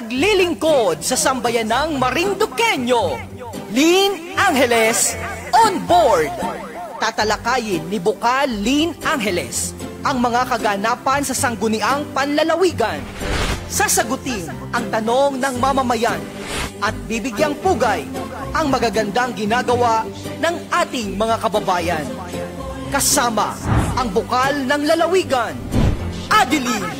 Naglilingkod sa sambayanang Marinduqueño, Lynn Angeles on board. Tatalakayin ni Bokal Lynn Angeles ang mga kaganapan sa sangguniang panlalawigan. Sasagutin ang tanong ng mamamayan at bibigyang pugay ang magagandang ginagawa ng ating mga kababayan. Kasama ang Bokal ng Lalawigan, Adeline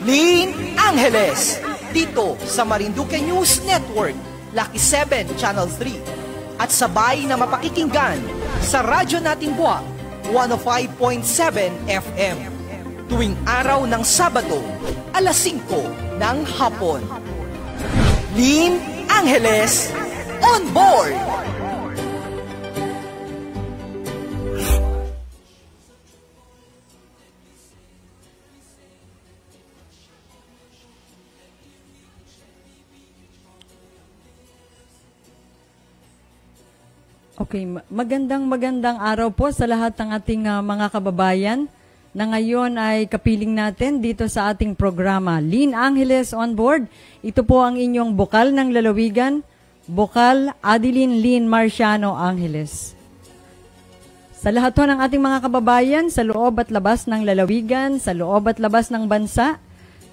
Lynn Angeles, dito sa Marinduque News Network, Lucky 7 Channel 3, at sabay na mapakikinggan sa radyo nating buwak 105.7 FM tuwing araw ng Sabado, alas 5 ng hapon. Lynn Angeles on board! Okay, magandang araw po sa lahat ng ating mga kababayan na ngayon ay kapiling natin dito sa ating programa, Lynn Angeles on board. Ito po ang inyong Bokal ng Lalawigan, Bokal Adeline Lynn Marciano Angeles. Sa lahat po ng ating mga kababayan sa loob at labas ng lalawigan, sa loob at labas ng bansa,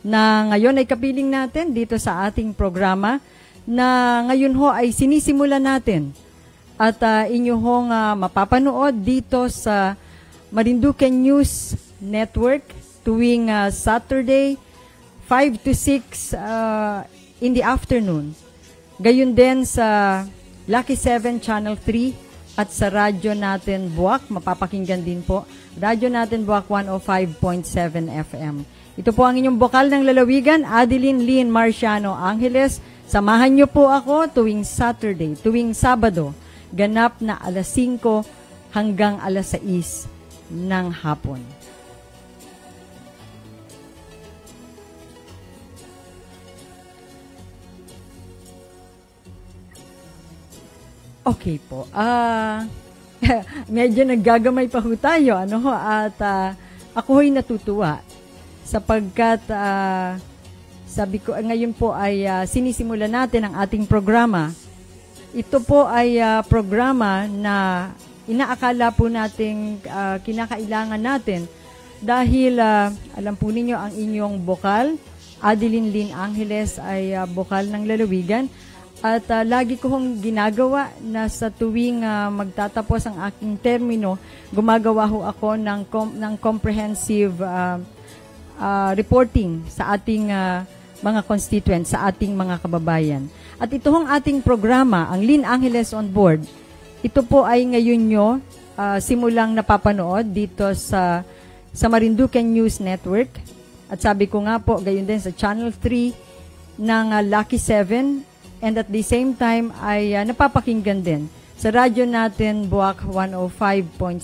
na ngayon ay kapiling natin dito sa ating programa, na ngayon ho ay sinisimula natin. At inyo hong mapapanood dito sa Marinduque News Network tuwing Saturday, 5 to 6 in the afternoon. Gayon din sa Lucky 7 Channel 3 at sa radyo natin Buwak, mapapakinggan din po. Radyo natin Buwak 105.7 FM. Ito po ang inyong Bokal ng Lalawigan, Adeline Lynn Marciano Angeles. Samahan niyo po ako tuwing Saturday, tuwing Sabado, ganap na alas 5 hanggang alas 6 ng hapon. Okay po. Medyo naggagamay pa ho tayo. At ako ho'y natutuwa sapagkat sabi ko, ngayon po ay sinisimula natin ang ating programa. Ito po ay programa na inaakala po nating kinakailangan natin dahil alam po ninyo ang inyong Bokal, Adeline Lynn Angeles ay Bokal ng Lalawigan at lagi ko hong ginagawa na sa tuwing magtatapos ang aking termino, gumagawa ho ako ng comprehensive reporting sa ating mga constituents, sa ating mga kababayan. At ito hong ating programa, ang Lynn Angeles on Board, ito po ay ngayon nyo simulang napapanood dito sa Marinduque News Network. At sabi ko nga po, gayon din sa Channel 3 ng Lucky 7 and at the same time ay napapakinggan din sa radyo natin Buwak 105.7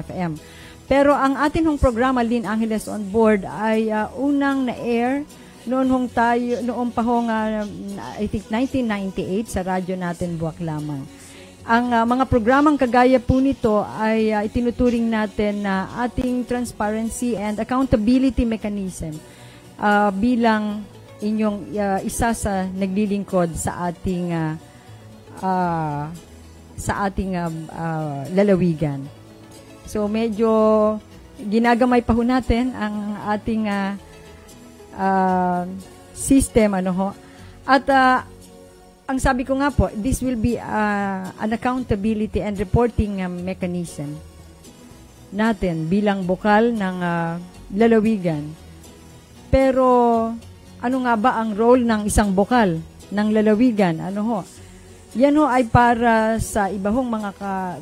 FM. Pero ang atin hong programa, Lynn Angeles on Board, ay unang na-air noon pa hong I think 1998 sa radyo natin Buwak lamang. Ang mga programang kagaya po nito ay itinuturing natin na ating transparency and accountability mechanism bilang inyong isa sa naglilingkod sa ating lalawigan. So medyo ginagamay pa ho natin ang ating system at ang sabi ko nga po, this will be an accountability and reporting mechanism natin bilang Bokal ng lalawigan. Pero ano nga ba ang role ng isang Bokal ng lalawigan? Yan ho ay para sa iba hong mga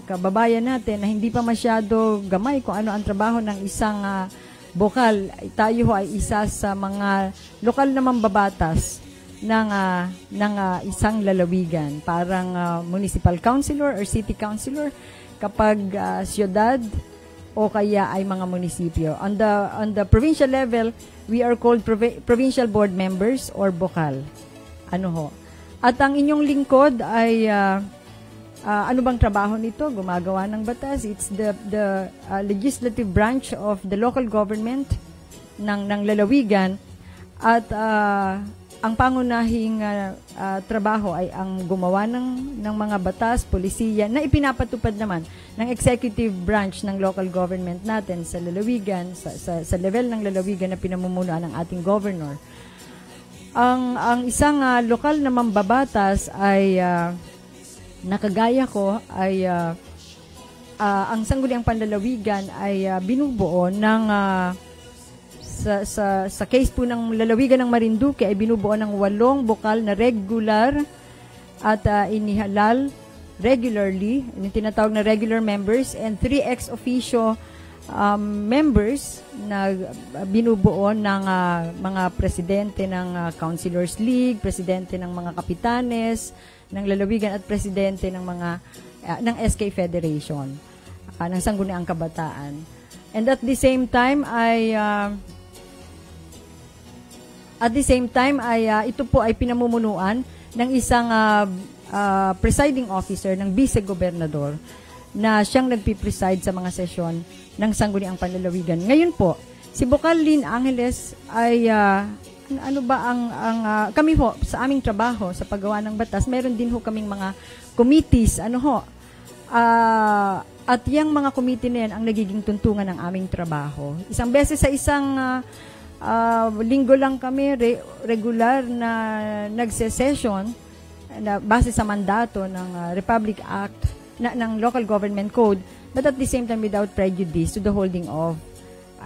kababayan natin na hindi pa masyado gamay kung ano ang trabaho ng isang Bokal. Tayo ay isa sa mga lokal na mambabatas ng isang lalawigan. Parang municipal councilor or city councilor kapag siyudad o kaya ay mga munisipyo. On the provincial level, we are called provincial board members or Bokal. At ang inyong lingkod ay ano bang trabaho nito? Gumagawa ng batas. It's the legislative branch of the local government ng lalawigan. At ang pangunahing trabaho ay ang gumawa ng mga batas, polisiya na ipinapatupad naman ng executive branch ng local government natin sa lalawigan, sa level ng lalawigan na pinamumunuan ng ating governor. Ang isang lokal na mambabatas ay nakagaya ko ay ang Sangguniang Panlalawigan ay binubuo ng sa case po ng lalawigan ng Marinduque ay binubuo ng 8 bukal na regular at inihalal regularly, yung tinatawag na regular members, and 3 ex officio members na binubuo ng mga presidente ng Councilors League, presidente ng mga kapitanes ng lalawigan at presidente ng mga ng SK Federation ng Sangguniang Kabataan. And at the same time ay ito po ay pinamumunuan ng isang presiding officer ng vice-gobernador na siyang nagpipreside sa mga sesyon ng Sangguniang Panlalawigan. Ngayon po, si Bokal Lynn Angeles ay kami ho sa aming trabaho sa paggawa ng batas, meron din ho kaming mga committees, at yung mga committee na yan ang nagiging tuntungan ng aming trabaho. Isang beses sa isang linggo lang kami regular na nagse-session na base sa mandato ng Republic Act ng Local Government Code, but at the same time without prejudice to the holding of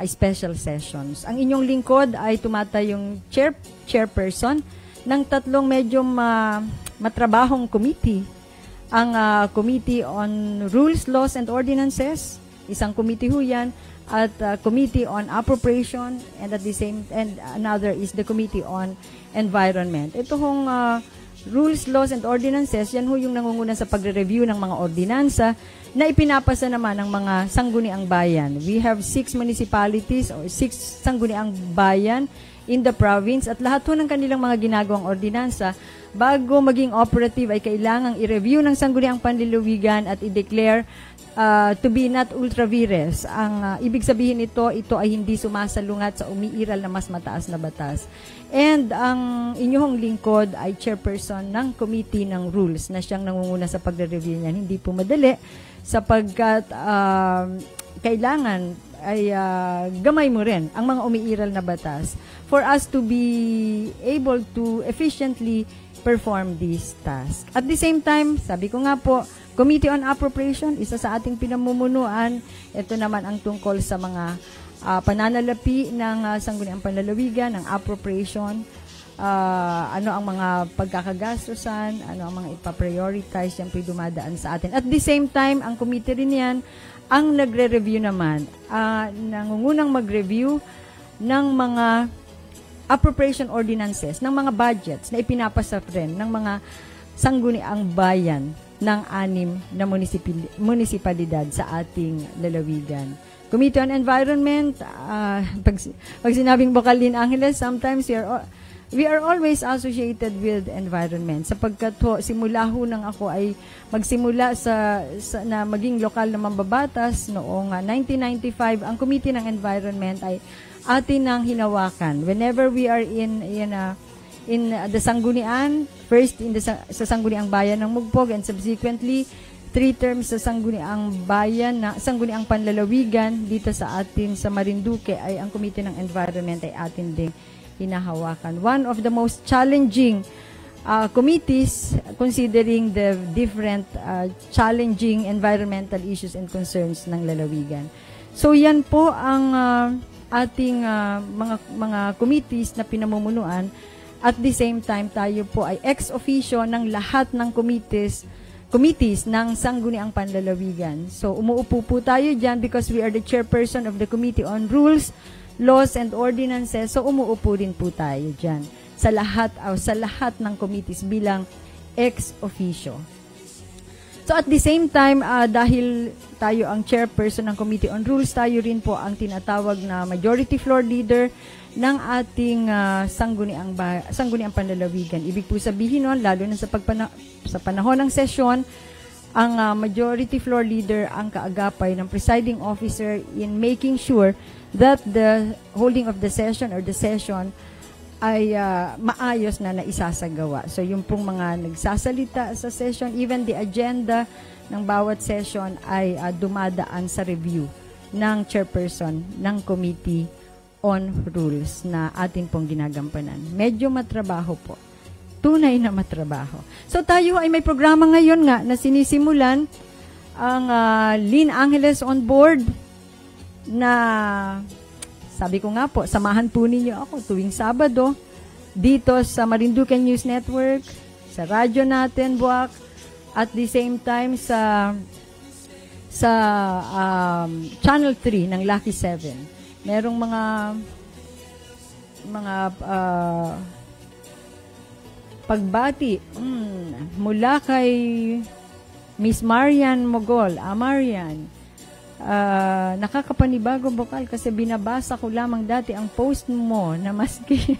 special sessions. Ang inyong lingkod ay tumatayong chairperson ng 3 medyo matrabahong committee. Ang Committee on Rules, Laws, and Ordinances, isang committee ho yan, at Committee on Appropriation, and another is the Committee on Environment. Ito hong Rules, Laws, and Ordinances, yan ho yung nangunguna sa pagre-review ng mga ordinansa na ipinapasa naman ng mga sangguniang bayan. We have 6 municipalities or 6 sangguniang bayan in the province, at lahat ho ng kanilang mga ginagawang ordinansa bago maging operative ay kailangang i-review ng Sangguniang Panlalawigan at i-declare to be not ultra vires. Ang ibig sabihin ito ay hindi sumasalungat sa umiiral na mas mataas na batas. And ang inyong lingkod ay chairperson ng Committee ng Rules na siyang nangunguna sa pagre-review niyan. Hindi po madali sapagkat kailangan ay gamay mo rin ang mga umiiral na batas for us to be able to efficiently perform this task. At the same time, sabi ko nga po, Committee on Appropriation, isa sa ating pinamumunuan. Ito naman ang tungkol sa mga pananalapi ng Sangguniang Panlalawigan, ng appropriation, ano ang mga pagkakagastusan, ano ang mga ipaprioritize, yung dumadaan sa atin. At the same time, ang committee rin yan, ang nagre-review naman, nangungunang mag-review ng mga appropriation ordinances, ng mga budgets na ipinapasa rin ng mga sangguniang bayan ng 6 na munisipalidad sa ating lalawigan. Committee on Environment, pag sinabing Bokal Lynn Angeles, sometimes we are always associated with environment. Sapagkat simula ho nang ako ay magsimula na maging lokal na mambabatas noong 1995, ang Committee ng Environment ay atin ang hinawakan. Whenever we are in the Sanggunian, first sa Sangguniang Bayan ng Mugpog, and subsequently 3 terms sa Sangguniang Bayan na Sangguniang Panlalawigan dito sa atin sa Marinduque, ay ang Committee ng Environment ay atin ding hinahawakan. One of the most challenging committees considering the different challenging environmental issues and concerns ng lalawigan. So yan po ang ating mga committees na pinamumunuan. At the same time, tayo po ay ex officio ng lahat ng committees ng Sangguniang Panlalawigan. So umuupo po tayo dyan because we are the chairperson of the Committee on Rules, Laws, and Ordinances. So umuupo din po tayo dyan sa lahat ng committees bilang ex officio. So at the same time, dahil tayo ang chairperson ng Committee on Rules, tayo rin po ang tinatawag na majority floor leader ng ating Sangguniang Panlalawigan. Ibig po sabihin nun, lalo na sa panahon ng sesyon, ang majority floor leader ang kaagapay ng presiding officer in making sure that the holding of the session or the session ay maayos na naisasagawa. So yung pong mga nagsasalita sa session, even the agenda ng bawat session ay dumadaan sa review ng chairperson ng Committee on Rules na atin pong ginagampanan. Medyo matrabaho po. Tunay na matrabaho. So tayo ay may programa ngayon nga na sinisimulan ang Lynn Angeles on Board na sabi ko nga po, samahan po ninyo ako tuwing Sabado dito sa Marinduque News Network, sa radyo natin, Buwak, at the same time sa Channel 3 ng Lucky 7. Merong mga pagbati mula kay Miss Marian Mogol. Marian, nakakapanibago bukal kasi binabasa ko lamang dati ang post mo na maski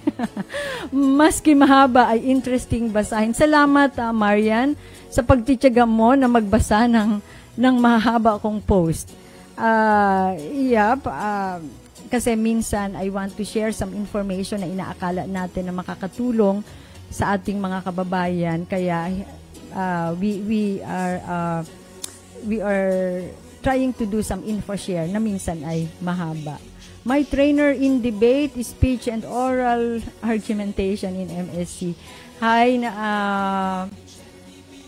mahaba ay interesting basahin. Salamat, Marian, sa pagtitiyaga mo na magbasa ng mahaba kong post. Kasi minsan I want to share some information na inaakala natin na makakatulong sa ating mga kababayan. Kaya we are trying to do some info share na minsan ay mahaba. My trainer in debate, speech, and oral argumentation in MSc. Hi,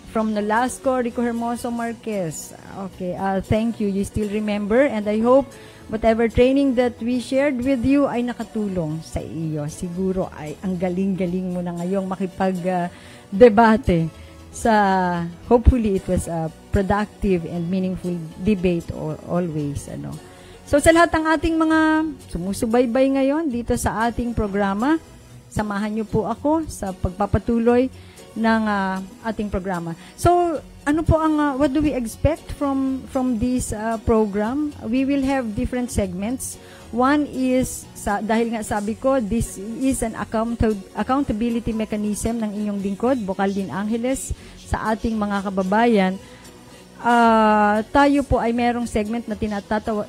from Nolasco, Rico Hermoso Marquez. Okay, thank you. You still remember, and I hope whatever training that we shared with you ay nakatulong sa iyo. Siguro ay ang galing-galing mo na ngayong makipag-debate sa, hopefully it was a productive and meaningful debate always. So sa lahat ng ating mga sumusubaybay ngayon dito sa ating programa, samahan niyo po ako sa pagpapatuloy ng ating programa. So ano po ang what do we expect from this program? We will have different segments. One is dahil nga sabi ko, this is an accountability mechanism ng inyong lingkod, Bokal Lynn Angeles, sa ating mga kababayan. Tayo po ay merong segment na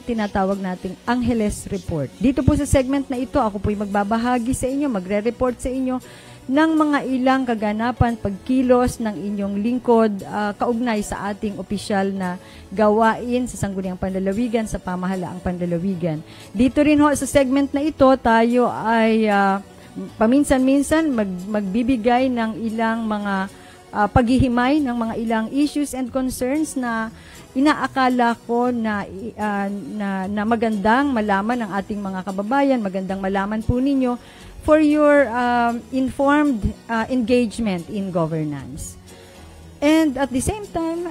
tinatawag nating Angeles Report. Dito po sa segment na ito, ako po ay magbabahagi sa inyo, magre-report sa inyo ng mga ilang kaganapan, pagkilos ng inyong lingkod, kaugnay sa ating opisyal na gawain sa Sangguniang Panlalawigan, sa Pamahalaang Panlalawigan. Dito rin ho sa segment na ito, tayo ay paminsan-minsan magbibigay ng ilang mga paghihimay ng mga ilang issues and concerns na inaakala ko na magandang malaman ng ating mga kababayan, magandang malaman po ninyo for your informed engagement in governance. And at the same time,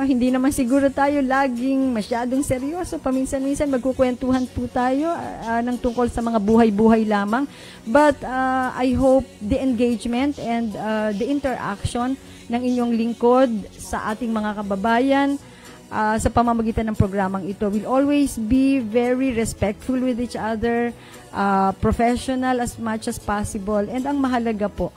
hindi naman siguro tayo laging masyadong seryoso. Paminsan-minsan magkukwentuhan po tayo ng tungkol sa mga buhay-buhay lamang. But I hope the engagement and the interaction ng inyong lingkod sa ating mga kababayan sa pamamagitan ng programang ito will always be very respectful with each other, professional as much as possible, and ang mahalaga po,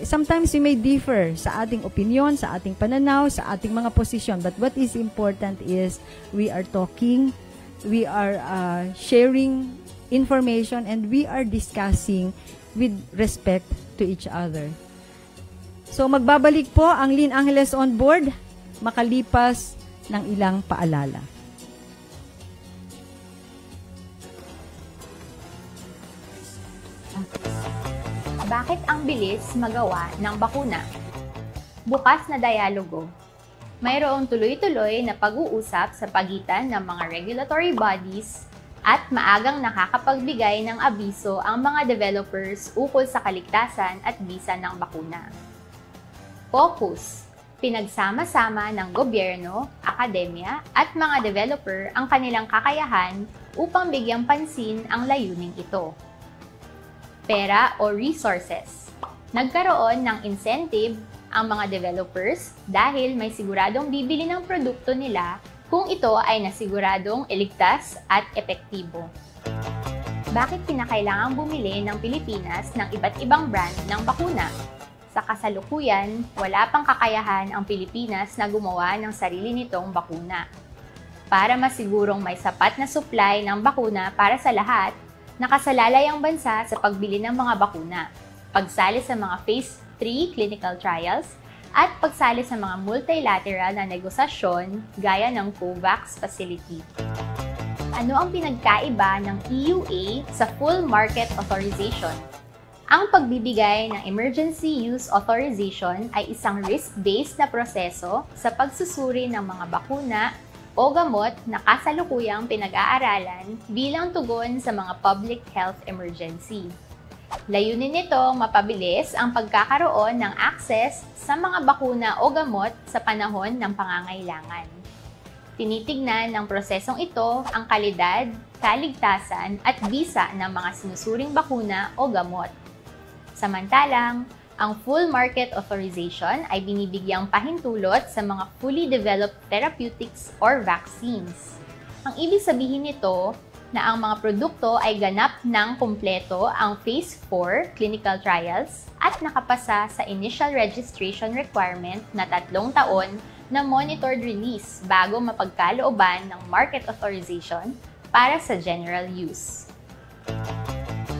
sometimes we may differ sa ating opinion, sa ating pananaw, sa ating mga posisyon, but what is important is we are talking, we are sharing information, and we are discussing with respect to each other. So magbabalik po ang Lynn Angeles on Board makalipas ng ilang paalala. Bakit ang bilis magawa ng bakuna? Bukas na dialogo. Mayroong tuloy-tuloy na pag-uusap sa pagitan ng mga regulatory bodies at maagang nakakapagbigay ng abiso ang mga developers ukol sa kaligtasan at bisa ng bakuna. Focus. Pinagsama-sama ng gobyerno, akademya at mga developer ang kanilang kakayahan upang bigyang pansin ang layuning ito. Pera o resources. Nagkaroon ng incentive ang mga developers dahil may siguradong bibili ng produkto nila kung ito ay nasiguradong iligtas at epektibo. Bakit kinakailangang bumili ng Pilipinas ng iba't ibang brand ng bakuna? Sa kasalukuyan, wala pang kakayahan ang Pilipinas na gumawa ng sarili nitong bakuna. Para masigurong may sapat na supply ng bakuna para sa lahat, Nakasalalay ang bansa sa pagbili ng mga bakuna, pagsali sa mga Phase 3 clinical trials, at pagsali sa mga multilateral na negosasyon gaya ng COVAX facility. Ano ang pinagkaiba ng EUA sa full market authorization? Ang pagbibigay ng Emergency Use Authorization ay isang risk-based na proseso sa pagsusuri ng mga bakuna o gamot na kasalukuyang pinag-aaralan bilang tugon sa mga public health emergency. Layunin nitong mapabilis ang pagkakaroon ng access sa mga bakuna o gamot sa panahon ng pangangailangan. Tinitignan ng prosesong ito ang kalidad, kaligtasan at bisa ng mga sinusuring bakuna o gamot. Samantalang, ang full market authorization ay binibigyang pahintulot sa mga fully developed therapeutics or vaccines. Ang ibig sabihin nito na ang mga produkto ay ganap ng kumpleto ang Phase 4 clinical trials at nakapasa sa initial registration requirement na 3 taon na monitored release bago mapagkalooban ng market authorization para sa general use.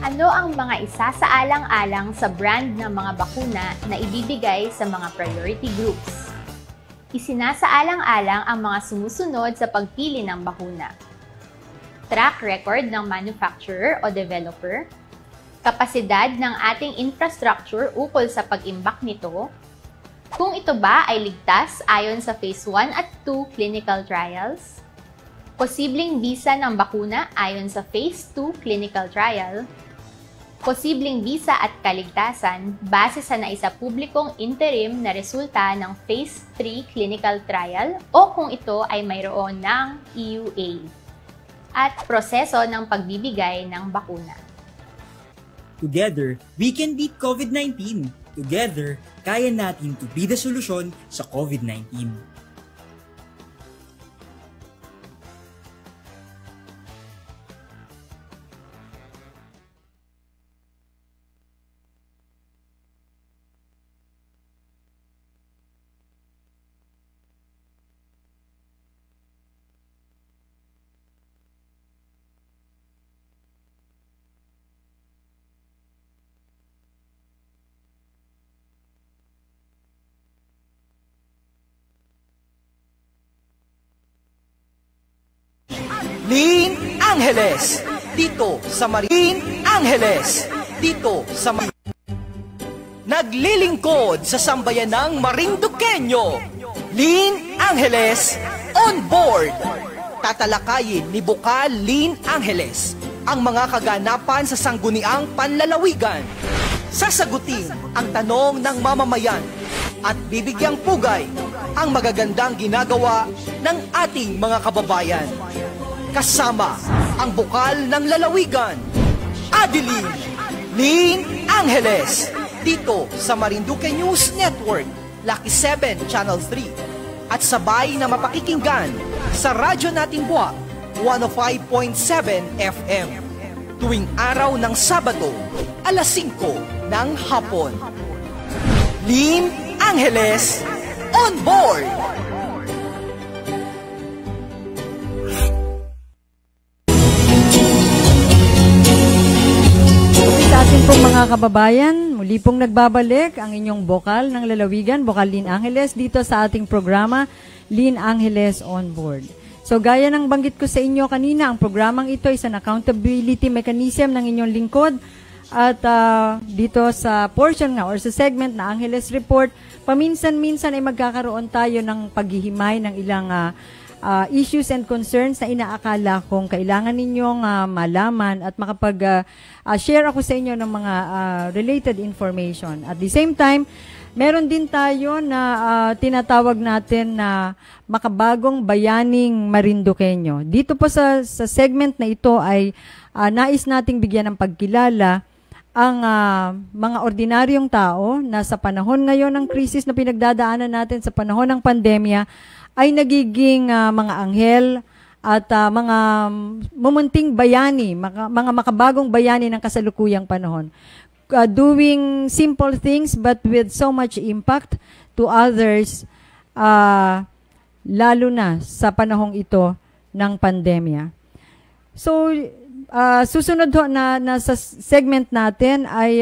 Ano ang mga isasaalang-alang sa brand ng mga bakuna na ibibigay sa mga priority groups? Isinasaalang-alang ang mga sumusunod sa pagpili ng bakuna. Track record ng manufacturer o developer, kapasidad ng ating infrastructure ukol sa pag-imbak nito, kung ito ba ay ligtas ayon sa Phase 1 at 2 clinical trials, posibleng bisa ng bakuna ayon sa Phase 2 clinical trial, posibleng bisa at kaligtasan base sa naisapublikong interim na resulta ng Phase 3 clinical trial o kung ito ay mayroon ng EUA, at proseso ng pagbibigay ng bakuna. Together, we can beat COVID-19. Together, kaya natin to be the solusyon sa COVID-19. Lin Angeles, dito sa Lin Angeles, dito sa Naglilingkod sa sambayan ng Marinduqueño, Lin Angeles on board. Tatalakayin ni Bukal Lin Angeles ang mga kaganapan sa sangguniang panlalawigan. Sasagutin ang tanong ng mamamayan at bibigyang pugay ang magagandang ginagawa ng ating mga kababayan. Kasama ang bukal ng lalawigan, Adeline Lin Angeles, dito sa Marinduque News Network, Lucky 7 Channel 3, at sabay na mapakikinggan sa radyo nating buwak, 105.7 FM, tuwing araw ng Sabado, alas 5 ng hapon. Lin Angeles on board! Sa ating pong mga kababayan, muli pong nagbabalik ang inyong bokal ng lalawigan, Bokal Lin Angeles, dito sa ating programa, Lin Angeles on board. So gaya ng banggit ko sa inyo kanina, ang programang ito is an accountability mechanism ng inyong lingkod. At dito sa portion nga or sa segment na Angeles Report, paminsan-minsan ay magkakaroon tayo ng paghihimay ng ilang issues and concerns na inaakala kong kailangan ninyong malaman at makapag-share ako sa inyo ng mga related information. At the same time, meron din tayo na tinatawag natin na makabagong bayaning Marinduqueño. Dito po sa segment na ito ay nais nating bigyan ng pagkilala ang mga ordinaryong tao na sa panahon ngayon ng krisis na pinagdadaanan natin sa panahon ng pandemya ay nagiging mga anghel at mga mumunting bayani, mga makabagong bayani ng kasalukuyang panahon. Doing simple things but with so much impact to others, lalo na sa panahong ito ng pandemya. So, Susunod ho na sa segment natin ay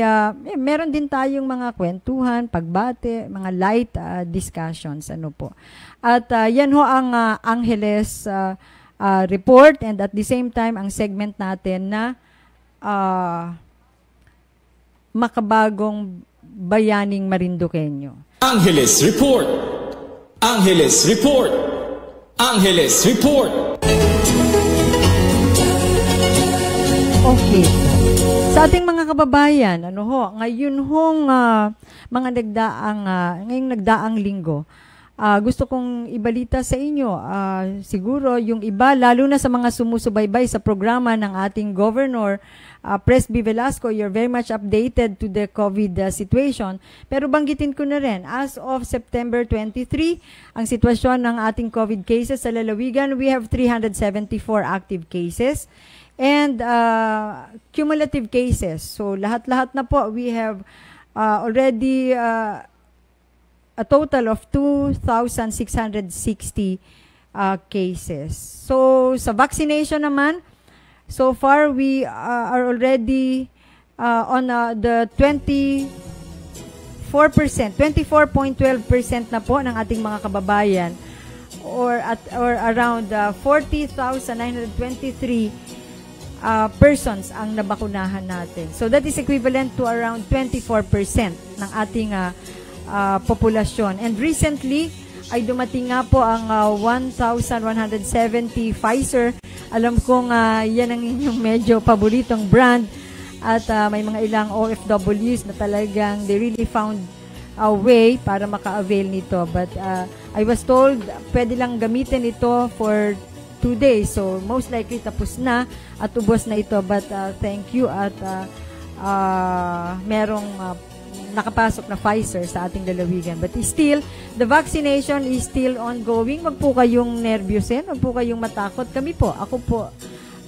meron din tayong mga kwentuhan, pagbate, mga light discussions, ano po. At yan ho ang Angeles report, and at the same time ang segment natin na makabagong bayaning Marinduqueño. Angeles Report! Angeles Report! Angeles Report! Okay. Sa ating mga kababayan, ngayon hong ngayong nagdaang linggo, gusto kong ibalita sa inyo, siguro yung iba, lalo na sa mga sumusubaybay sa programa ng ating Governor, Presby Velasco, you're very much updated to the COVID situation. Pero banggitin ko na rin, as of September 23, ang sitwasyon ng ating COVID cases sa lalawigan, we have 374 active cases. And cumulative cases. So lahat-lahat na po, we have already a total of 2,660 cases. So sa vaccination naman, so far we are already on the 24%, 24.12% na po ng ating mga kababayan, or around 40,923 persons ang nabakunahan natin. So that is equivalent to around 24% ng ating populasyon. And recently, ay dumating nga po ang 1,170 Pfizer. Alam kong yan ang inyong medyo paboritong brand, at may mga ilang OFWs na talagang they really found a way para maka-avail nito. But I was told pwede lang gamitin ito for 2 days. So, most likely tapos na at ubos na ito. But thank you, at merong nakapasok na Pfizer sa ating lalawigan. But still, the vaccination is still ongoing. Wag po kayong nervyusin. Wag po kayong matakot. Kami po, ako po,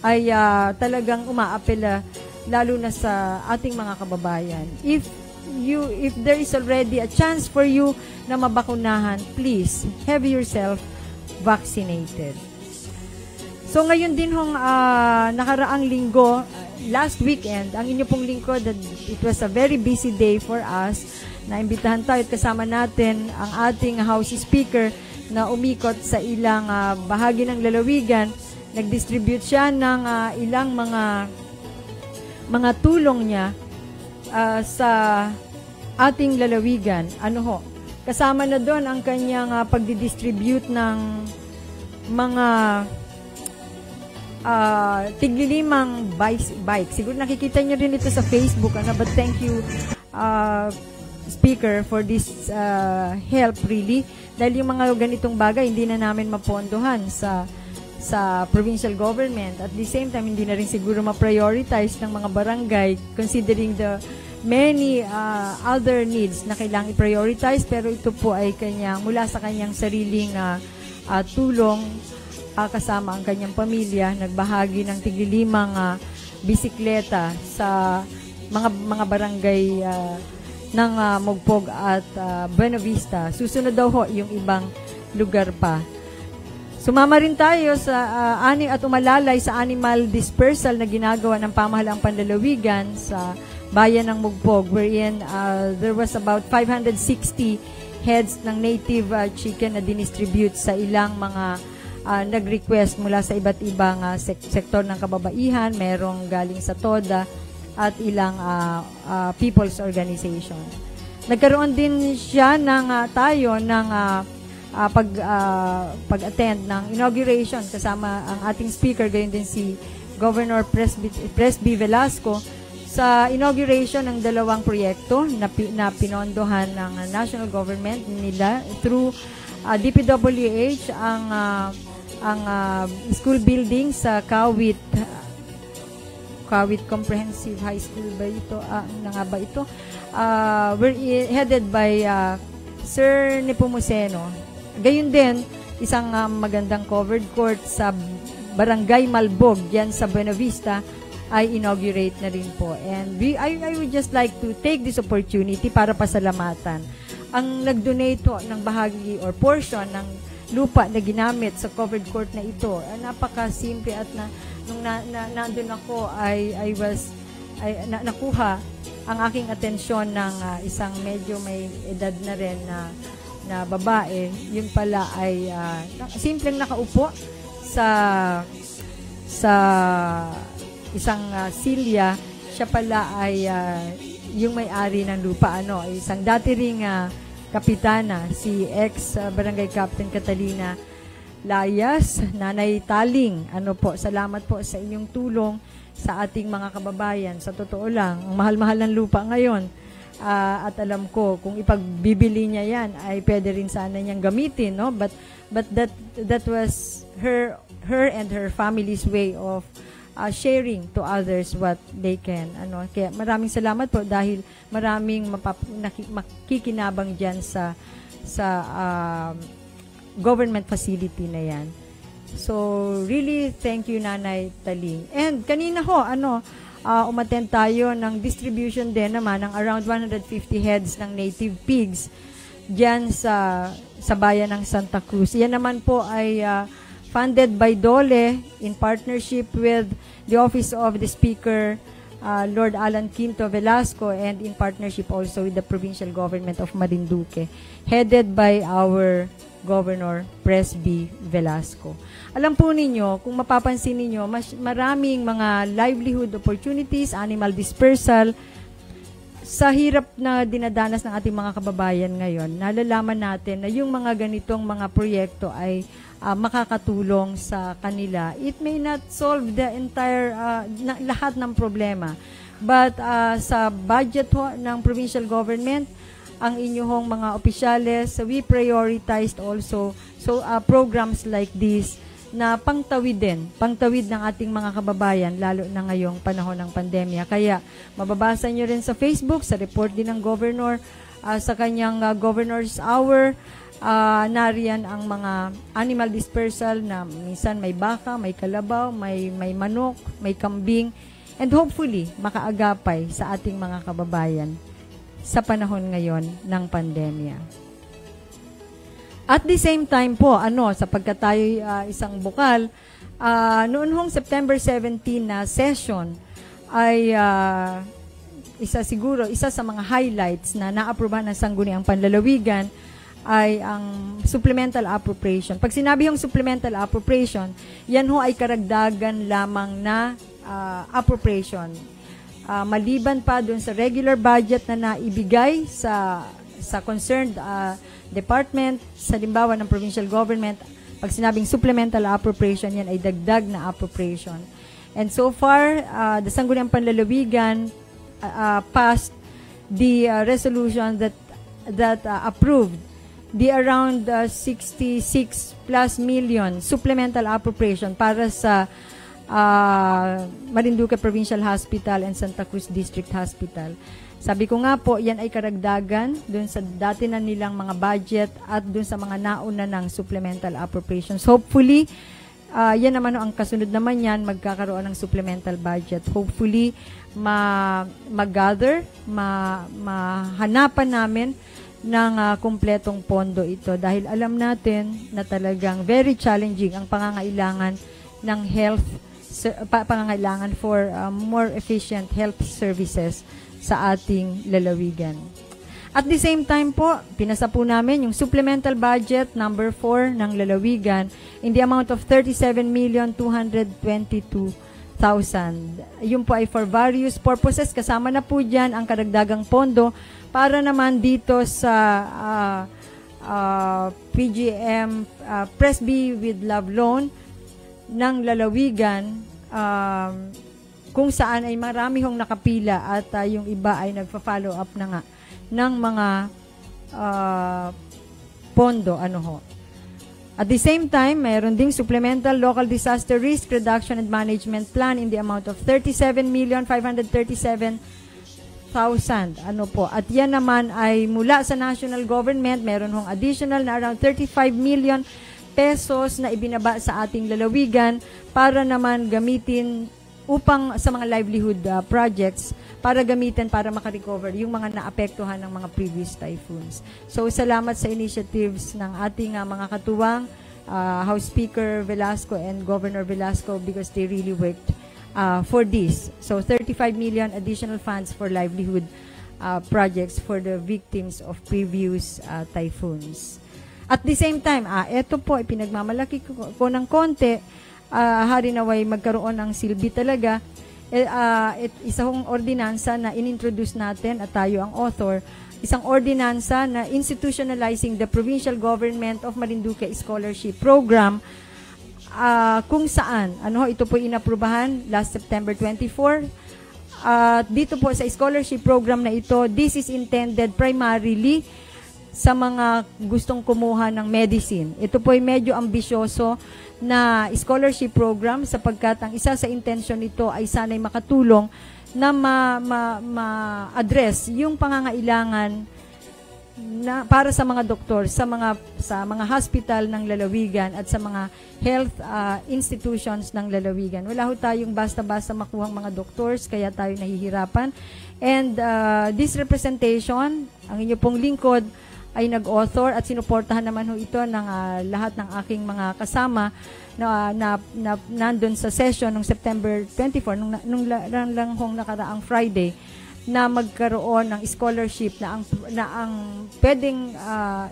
ay talagang umaapela lalo na sa ating mga kababayan. If there is already a chance for you na mabakunahan, please have yourself vaccinated. So ngayon din hong nakaraang linggo, last weekend, ang inyo pong lingkod, it was a very busy day for us. Naimbitahan tayo at kasama natin ang ating House Speaker na umikot sa ilang bahagi ng lalawigan. Nag-distribute siya ng ilang mga tulong niya sa ating lalawigan. Kasama na doon ang kanyang pagdidistribute ng mga tiglilimang bike. Siguro nakikita nyo rin ito sa Facebook, but thank you, Speaker, for this help, really. Dahil yung mga ganitong bagay, hindi na namin mapondohan sa provincial government. At the same time, hindi na rin siguro ma-prioritize ng mga barangay, considering the many other needs na kailangang i-prioritize. Pero ito po ay mula sa kanyang sariling tulong, kasama ang kanyang pamilya, nagbahagi ng tiglilimang bisikleta sa mga barangay ng Mogpog at Buena Vista. Susunod daw ho yung ibang lugar pa. Sumama rin tayo sa at umalalay sa animal dispersal na ginagawa ng pamahalaang panlalawigan sa bayan ng Mogpog, wherein there was about 560 heads ng native chicken na dinistribute sa ilang mga nag-request mula sa iba't ibang sektor ng kababaihan, merong galing sa TODA at ilang people's organization. Nagkaroon din siya tayo ng pag-attend ng inauguration kasama ang ating speaker, gayon din si Governor Presby Velasco, sa inauguration ng dalawang proyekto na pinondohan ng national government nila through DPWH, ang school building sa Kawit Comprehensive High School ba ito? We're headed by Sir Nepomuceno. Gayun din, isang magandang covered court sa Barangay Malbog, yan sa Buena Vista, ay inaugurate na rin po. And I would just like to take this opportunity para pasalamatan ang nag-donate ng bahagi or portion ng lupa na ginamit sa covered court na ito. Napaka-simple at nung nandun ako nakuha ang aking atensyon ng isang medyo may edad na rin na babae. Yun pala ay simpleng nakaupo sa isang silya. Siya pala ay yung may-ari ng lupa, isang dati ring kapitana, si ex-barangay Captain Catalina Layas, Nanay Taling. Salamat po sa inyong tulong sa ating mga kababayan. Sa totoo lang, ang mahal-mahal ng lupa ngayon. At alam ko, kung ipagbibili niya yan, ay pwede rin sana niyang gamitin, no? But that was her and her family's way of sharing to others what they can. Kaya maraming salamat po dahil maraming makikinabang dyan sa government facility na yan. So, really, thank you, Nanay Taling. And kanina ho, umattend tayo ng distribution din naman ng around 150 heads ng native pigs dyan sa bayan ng Santa Cruz. Yan naman po ay funded by DOLE in partnership with the Office of the Speaker, Lord Alan Quinto Velasco, and in partnership also with the Provincial Government of Marinduque, headed by our Governor Presby Velasco. Alam po ninyo, kung mapapansin ninyo, maraming mga livelihood opportunities, animal dispersal, sa hirap na dinadanas ng ating mga kababayan ngayon, nalalaman natin na yung mga ganitong mga proyekto ay makakatulong sa kanila. It may not solve the entire, lahat ng problema. But sa budget ng provincial government, ang inyong mga opisyales, we prioritized also programs like this na pangtawid ng ating mga kababayan, lalo na ngayong panahon ng pandemya. Kaya mababasa nyo rin sa Facebook, sa report din ng Governor, sa kanyang Governor's Hour, nariyan ang mga animal dispersal na minsan may baka, may kalabaw, may manok, may kambing, and hopefully makaagapay sa ating mga kababayan sa panahon ngayon ng pandemya. At the same time po, sapagkat tayo isang bukal, noon hong September 17 na session ay isa sa mga highlights na naaprubahan ng Sangguniang Panlalawigan ay ang supplemental appropriation. Pag sinabi yung supplemental appropriation, yan ho ay karagdagan lamang na appropriation. Maliban pa dun sa regular budget na naibigay sa concerned department, sa limbawa ng provincial government, pag sinabing supplemental appropriation, yan ay dagdag na appropriation. And so far, the Sangguniang Panlalawigan passed the resolution that approved the around 66 plus million supplemental appropriation para sa Marinduque Provincial Hospital and Santa Cruz District Hospital. Sabi ko nga po, yan ay karagdagan dun sa dati na nilang mga budget at dun sa mga nauna ng supplemental appropriations. Hopefully, yan naman ang kasunod naman yan, magkakaroon ng supplemental budget. Hopefully, mag-gather, mahanapan namin ng kumpletong pondo ito dahil alam natin na talagang very challenging ang pangangailangan ng health, pangangailangan for more efficient health services sa ating lalawigan. At the same time po, pinasa po namin yung supplemental budget number 4 ng lalawigan in the amount of 37,222,000. Yun po ay for various purposes. Kasama na po dyan ang karagdagang pondo para naman dito sa PGM Presby with Love Loan ng lalawigan, kung saan ay marami hong nakapila at yung iba ay nagpa-follow up na nga ng mga pondo. At the same time, mayroon ding supplemental local disaster risk reduction and management plan in the amount of 37,537,000. At yan naman ay mula sa national government, mayroon hong additional na around 35 million pesos na ibinaba sa ating lalawigan para naman gamitin upang sa mga livelihood projects para gamitin para makarecover yung mga naapektuhan ng mga previous typhoons. So, salamat sa initiatives ng ating mga katuwang House Speaker Velasco and Governor Velasco because they really worked for this. So 35 million additional funds for livelihood projects for the victims of previous typhoons. At the same time, ito po, pinagmamalaki ko ng konti, hari naway magkaroon ng silbi talaga. Isang ordinansa na inintroduce natin at tayo ang author, isang ordinansa na institutionalizing the provincial government of Marinduque Scholarship Program, kung saan, ito po inaprubahan last September 24. Dito po sa scholarship program na ito, this is intended primarily sa mga gustong kumuha ng medicine. Ito po ay medyo ambisyoso na scholarship program sapagkat ang isa sa intention nito ay sana'y makatulong na ma-address yung pangangailangan na para sa mga doktor, sa mga hospital ng lalawigan at sa mga health institutions ng lalawigan. Wala ho tayong basta-basta makuhang mga doctors, kaya tayo nahihirapan. And this representation, ang inyo pong lingkod, ay nag-author at sinuportahan naman ho ito ng lahat ng aking mga kasama na nandun sa session ng September 24, nung lang hong nakaraang Friday, na magkaroon ng scholarship na ang pwedeng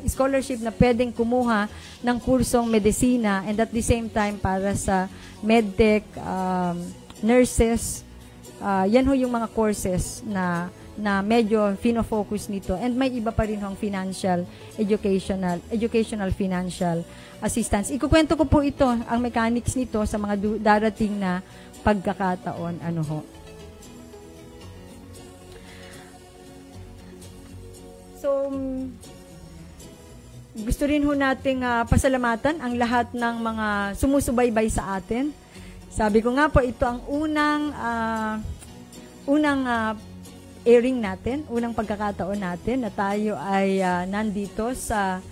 scholarship na pwedeng kumuha ng kursong medisina and at the same time para sa medtech, nurses, yan ho yung mga courses na medyo fino-focus nito, and may iba pa rin hong educational financial assistance. Ikukwento ko po ito, ang mechanics nito sa mga darating na pagkakataon. So, gusto rin ho nating pasalamatan ang lahat ng mga sumusubaybay sa atin. Sabi ko nga po, ito ang unang airing natin, unang pagkakataon natin na tayo ay nandito sa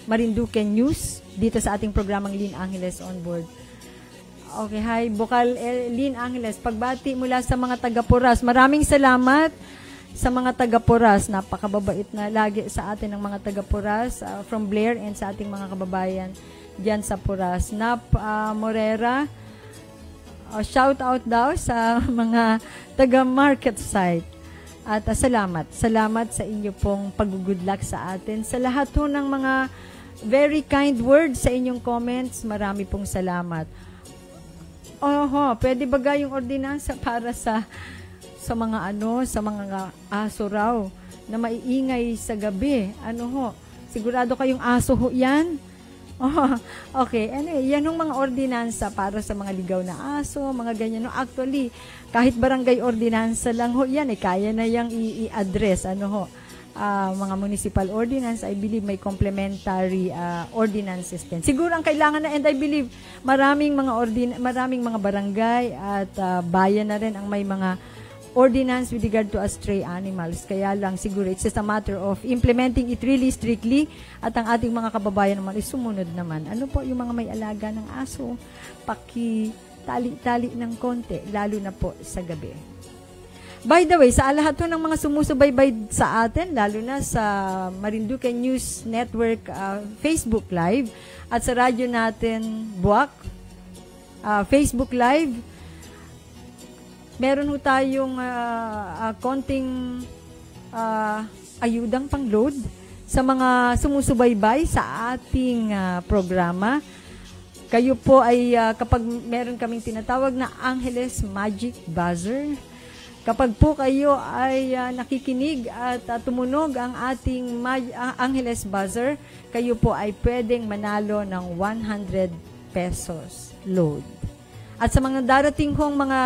Marinduque News, dito sa ating programang Lynn Angeles on Board. Okay, hi, Bukal Lynn Angeles, pagbati mula sa mga taga-Puras. Maraming salamat sa mga taga-Puras. Napakababait na lagi sa atin ng mga taga-Puras, from Blair and sa ating mga kababayan dyan sa Puras. Morera, shout out daw sa mga taga-market site. At salamat sa inyo pong pag-good luck sa atin. Sa lahat po ng mga very kind words sa inyong comments, marami pong salamat. Pwede ba yung ordinansa para sa mga aso raw na maiingay sa gabi? Sigurado kayong aso ho yan? Okay. Anyway, yan yung mga ordinansa para sa mga ligaw na aso, mga ganyan. Actually, kahit barangay ordinansa lang ho yan, kaya na yang i-address. Mga municipal ordinance, I believe may complementary ordinances din. Siguro ang kailangan na, and I believe maraming mga barangay at bayan na rin ang may mga ordinance with regard to stray animals. Kaya lang siguro it's just a matter of implementing it really strictly at ang ating mga kababayan naman ay sumunod naman. Ano po yung mga may alaga ng aso? Paki-tali-tali ng konti, lalo na po sa gabi. By the way, sa lahat po ng mga sumusubaybay sa atin, lalo na sa Marinduque News Network Facebook Live at sa radyo natin Buwak Facebook Live, meron ho tayong konting ayudang pang-load sa mga sumusubaybay sa ating programa. Kayo po ay kapag meron kaming tinatawag na Angeles Magic Buzzer, kapag po kayo ay nakikinig at tumunog ang ating Angeles Buzzer, kayo po ay pwedeng manalo ng 100 pesos load. At sa mga darating hong mga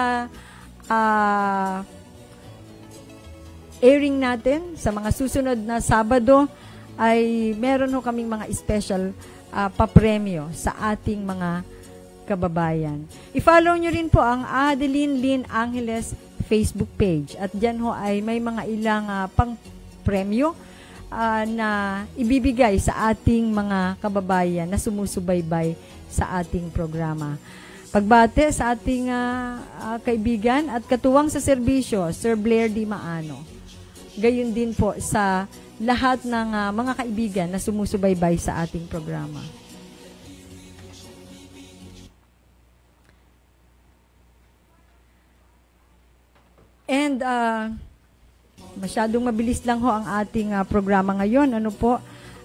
airing natin sa mga susunod na Sabado ay meron ho kaming mga special papremyo sa ating mga kababayan. I-follow nyo rin po ang Adeline Lynn Angeles Facebook page at dyan ho ay may mga ilang pang-premyo na ibibigay sa ating mga kababayan na sumusubaybay sa ating programa. Pagbate sa ating kaibigan at katuwang sa serbisyo, Sir Blair Di Maano. Gayon din po sa lahat ng mga kaibigan na sumusubaybay sa ating programa. And masyadong mabilis lang ho ang ating programa ngayon. Ano po,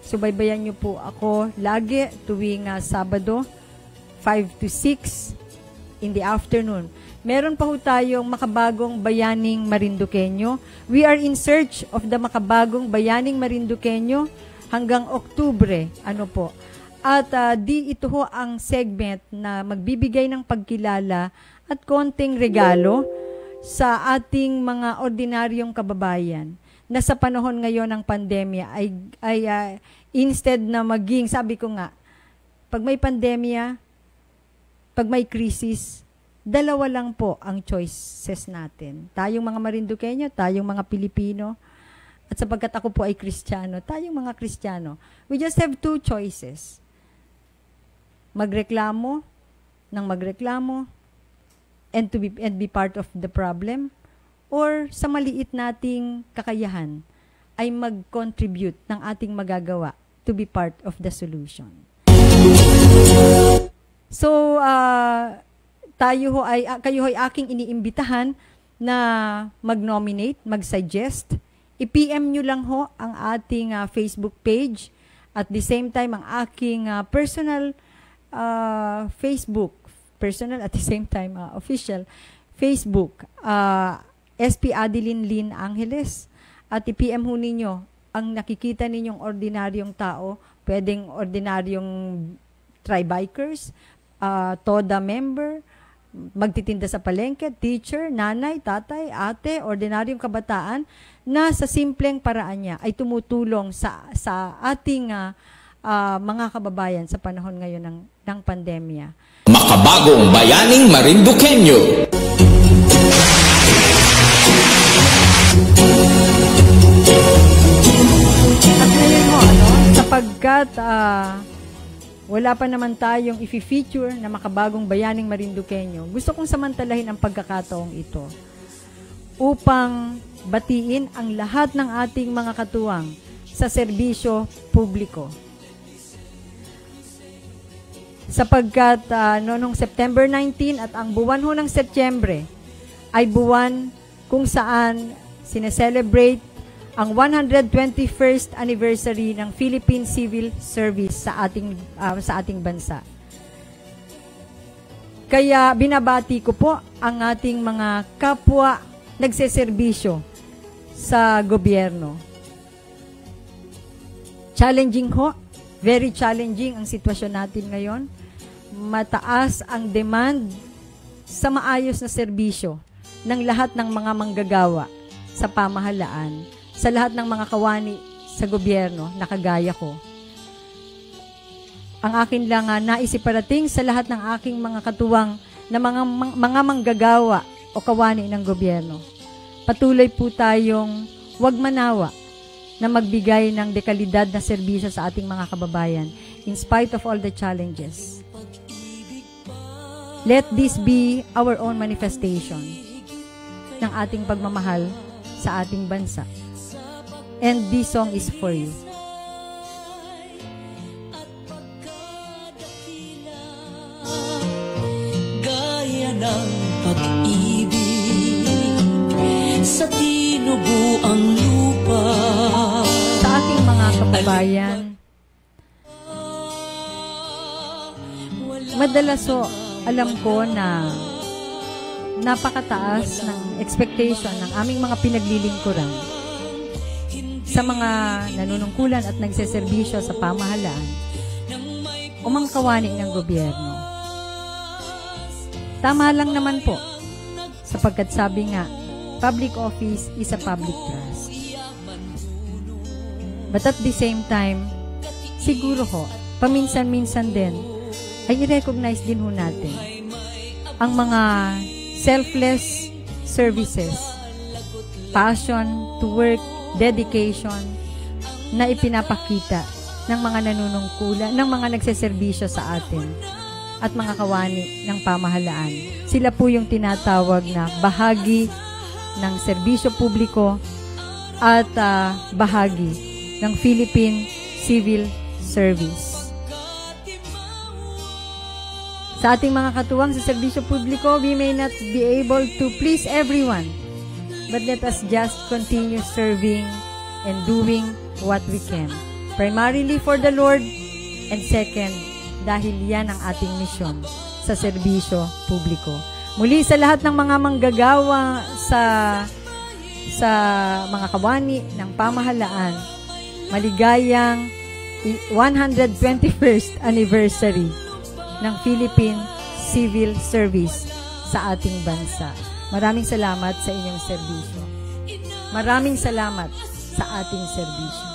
subaybayan niyo po ako lagi tuwing Sabado, 5 to 6 in the afternoon. Meron pa ho tayong makabagong bayaning Marinduqueño. We are in search of the makabagong bayaning Marinduqueño hanggang Oktubre. Ano po. At ito ho ang segment na magbibigay ng pagkilala at konting regalo sa ating mga ordinaryong kababayan na sa panahon ngayon ng pandemya ay instead na maging, sabi ko nga, pag may pandemya, pag may krisis, dalawa lang po ang choices natin. Tayong mga Marinduqueño, tayong mga Pilipino, at sapagkat ako po ay Kristiyano, tayong mga Kristiyano. We just have two choices. Magreklamo and be part of the problem, or sa maliit nating kakayahan ay mag-contribute ng ating magagawa to be part of the solution. So, kayo ay aking iniimbitahan na mag-nominate, mag-suggest. I-PM nyo lang ho ang ating Facebook page, at the same time ang aking personal Facebook, personal at the same time official Facebook, SP Adeline Lynn Angeles. At i-PM ho ninyo ang nakikita ninyong ordinaryong tao, pwedeng ordinaryong tri-bikers, TODA member, magtitinda sa palengke, teacher, nanay, tatay, ate, ordinaryong kabataan na sa simpleng paraan niya ay tumutulong sa ating mga kababayan sa panahon ngayon ng pandemya. Makabagong bayaning Marinduqueño. At ngayon mo, sapagkat wala pa naman tayong i-feature na makabagong bayaning Marinduqueño, gusto kong samantalahin ang pagkakataong ito upang batiin ang lahat ng ating mga katuwang sa serbisyo publiko. Sapagkat noong September 19 at ang buwan ho ng Setyembre ay buwan kung saan sineselebrate ang 121st anniversary ng Philippine Civil Service sa ating bansa. Kaya binabati ko po ang ating mga kapwa nagseserbisyo sa gobyerno. Challenging ho, very challenging ang sitwasyon natin ngayon. Mataas ang demand sa maayos na serbisyo ng lahat ng mga manggagawa sa pamahalaan, sa lahat ng mga kawani sa gobyerno na kagaya ko. Ang akin lang nais iparating sa lahat ng aking mga katuwang na mga manggagawa o kawani ng gobyerno. Patuloy po tayong huwag manawa na magbigay ng dekalidad na serbisyo sa ating mga kababayan in spite of all the challenges. Let this be our own manifestation ng ating pagmamahal sa ating bansa. And this song is for you. Gaya ng pag-ibig sa tinubuang lupa. Sa ating mga kababayan, madalas alam ko na napakataas ng expectation ng aming mga pinaglilingkuran sa mga nanunungkulan at nagseserbisyo sa pamahalaan o mga kawani ng gobyerno. Tama lang naman po, sapagkat sabi nga, public office is a public trust. But at the same time, siguro ho, paminsan-minsan din, ay i-recognize din ho natin ang mga selfless services, passion to work, dedication na ipinapakita ng mga nanunungkulan, ng mga nagseserbisyo sa atin at mga kawani ng pamahalaan. Sila po yung tinatawag na bahagi ng serbisyo publiko at bahagi ng Philippine Civil Service. Sa ating mga katuwang sa serbisyo publiko, we may not be able to please everyone, but let us just continue serving and doing what we can. Primarily for the Lord, and second, dahil yan ang ating misyon sa serbisyo publiko. Muli sa lahat ng mga manggagawa sa mga kawani ng pamahalaan, maligayang 121st anniversary ng Philippine Civil Service sa ating bansa. Maraming salamat sa inyong serbisyo. Maraming salamat sa ating serbisyo.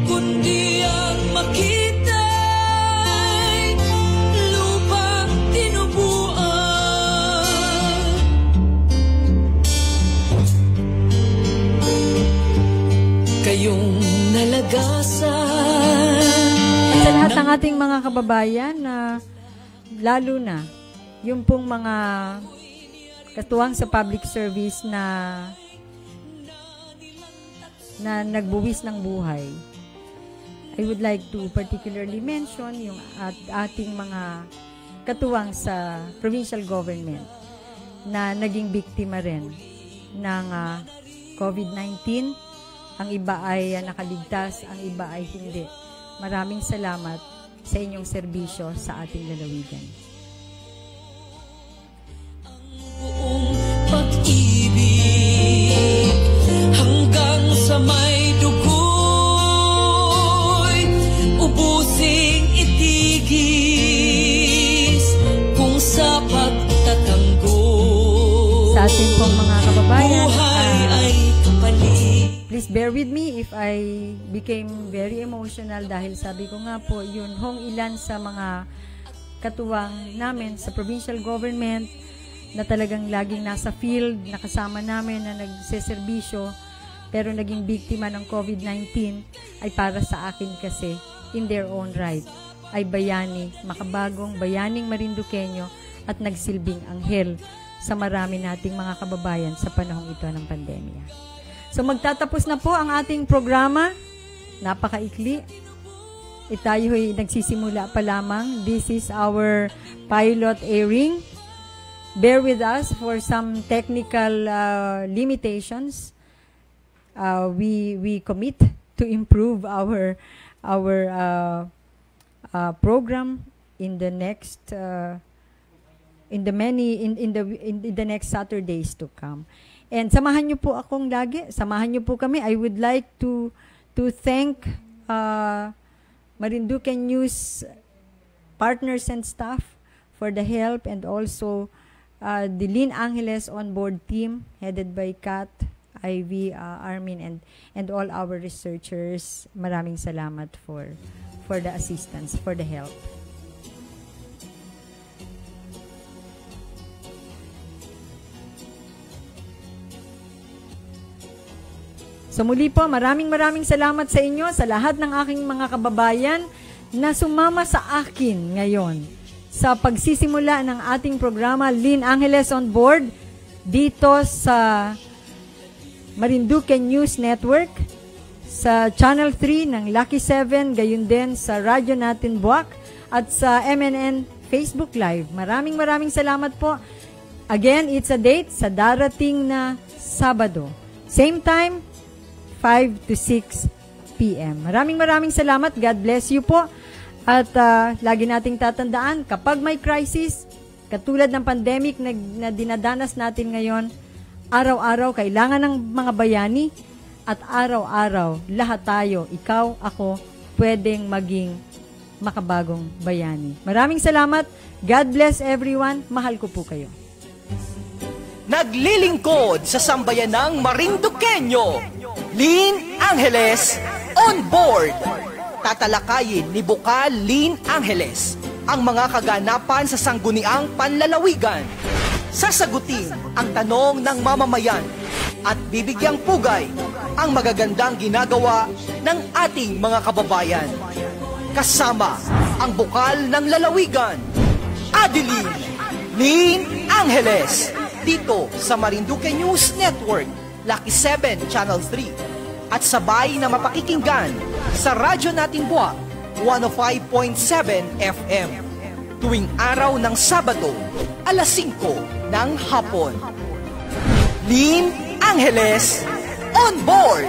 Kundi ang makita'y lupang tinubuan. Kayong nalagasan. Sa lahat ng ating mga kababayan na lalo na yung pong mga katuwang sa public service na nagbuwis ng buhay, I would like to particularly mention yung ating mga katuwang sa provincial government na naging biktima rin ng COVID-19. Ang iba ay nakaligtas, ang iba ay hindi. Maraming salamat sa inyong serbisyo sa ating lalawigan. Buong pag-ibig hanggang sa may dugoy, ubusing itigis kung sa pagtatanggol. Sa ating pong mga kababayan, buhay ay kapalit. please bear with me if I became very emotional dahil sabi ko nga po, yun hong ilan sa mga katuwang namin sa provincial government na talagang laging nasa field, nakasama namin na nagseserbisyo, pero naging biktima ng COVID-19 ay para sa akin kasi, in their own right, ay bayani, makabagong bayaning Marinduqueño at nagsilbing anghel sa marami nating mga kababayan sa panahong ito ng pandemya. So magtatapos na po ang ating programa. Napakaikli. Tayo'y nagsisimula pa lamang. This is our pilot airing. Bear with us for some technical limitations. We commit to improve our program in the next in the next Saturdays to come. And samahan niyo po akong lagi. Samahan niyo po kami. I would like to thank Marinduque News partners and staff for the help, and also the Lynn Angeles onboard team headed by Kat, Ivy, Armin, and all our researchers. Maraming salamat for the assistance, for the help. So muli po, maraming salamat sa inyo, sa lahat ng aking mga kababayan na sumama sa akin ngayon sa pagsisimula ng ating programa Lynn Angeles on Board dito sa Marinduque News Network, sa Channel 3 ng Lucky 7, gayon din sa Radyo Natin Buwak at sa MNN Facebook Live. Maraming salamat po. Again, it's a date sa darating na Sabado. Same time, 5 to 6 p.m. Maraming salamat. God bless you po. At lagi nating tatandaan, kapag may crisis, katulad ng pandemic na dinadanas natin ngayon, araw-araw kailangan ng mga bayani at araw-araw lahat tayo, ikaw, ako, pwedeng maging makabagong bayani. Maraming salamat. God bless everyone. Mahal ko po kayo. Naglilingkod sa sambayanang Marinduqueño, Lynn Angeles on board. Tatalakayin ni Bukal Lynn Angeles ang mga kaganapan sa sangguniang panlalawigan. Sasagutin ang tanong ng mamamayan at bibigyang pugay ang magagandang ginagawa ng ating mga kababayan. Kasama ang Bukal ng Lalawigan, Adeline Lynn Angeles, dito sa Marinduque News Network, Lucky 7 Channel 3. at sabay na mapakikinggan sa radyo natin buwak 105.7 FM tuwing araw ng Sabado, alas 5 ng hapon. Lynn Angeles on board!